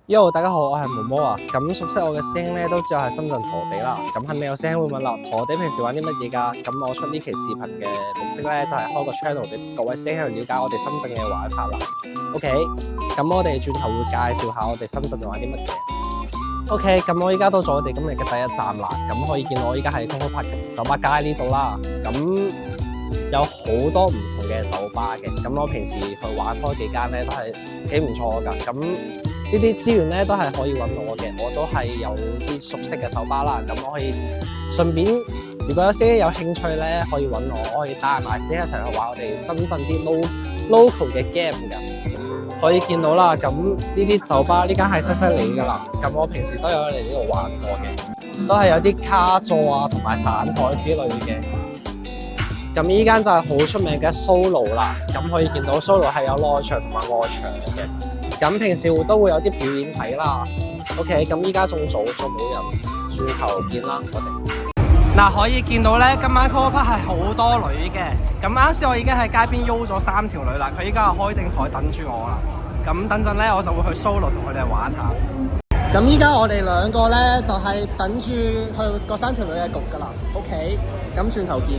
Yo， 大家好，我係毛毛啊。咁熟悉我嘅師兄咧都知我係深圳陀地啦。咁肯定有師兄會問啦，陀地平時玩啲乜嘢㗎？咁我出呢期視頻嘅目的咧就係開個 channel 俾各位師兄去了解我哋深圳嘅玩法啦。OK，咁我哋轉頭會介紹下我哋深圳玩啲乜嘢。OK，咁我依家到咗我哋今日嘅第一站啦。咁可以見到我依家喺 Coco Park 酒吧街呢度啦。咁有好多唔同嘅酒吧嘅。咁我平時去玩開幾間咧都係幾唔錯㗎。咁呢啲資源咧都係可以揾我嘅，我都係有啲熟悉嘅酒吧啦，咁我可以順便，如果有師兄有興趣咧，可以揾我可以帶埋師兄一齊去玩我哋深圳啲 local 嘅 game 㗎。可以見到啦，咁呢啲酒吧呢間係西西里㗎啦，咁我平時都有嚟呢度玩過嘅，都係有啲卡座啊同埋散台之類嘅。咁呢間就係好出名嘅 Solo 啦，咁可以見到 Solo 係有內場同埋外場嘅。咁平時都會有啲表演睇啦。OK， 咁依家仲早，仲冇人，轉頭見啦，我哋。嗱，可以見到咧，今晚 Coco Park 係好多女嘅。咁啱先，我已經喺街邊邀咗3條女啦，佢依家開定台等住我啦。咁等陣咧，我就會去 Solo 同佢哋玩下。咁依家我哋兩個咧就係等住去嗰3條女嘅局㗎啦。OK， 咁轉頭見。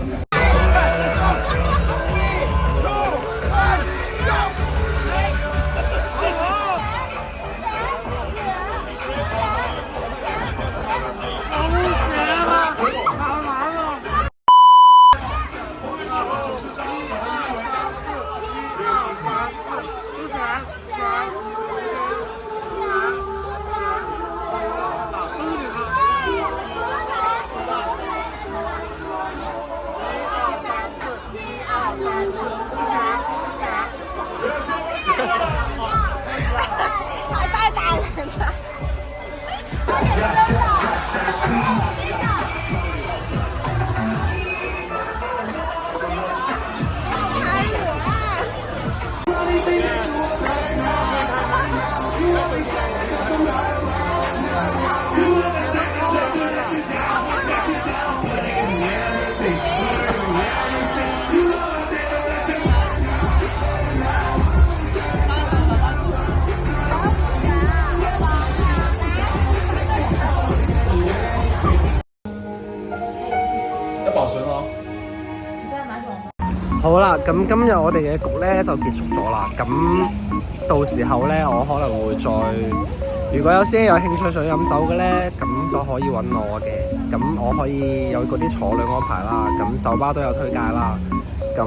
太大人了。好啦，咁今日我哋嘅局咧就結束咗啦。咁到時候咧，我可能會再，如果有師兄有興趣想飲酒嘅咧，咁就可以揾我嘅。咁我可以有嗰啲坐兩安排啦。咁酒吧都有推介啦。咁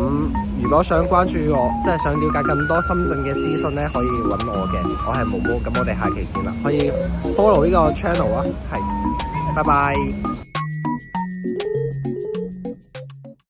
如果想關注我，即係想了解更多深圳嘅資訊咧，可以揾我嘅。我係毛毛，咁我哋下期見啦。可以 follow 呢個 channel 啊，係，拜拜。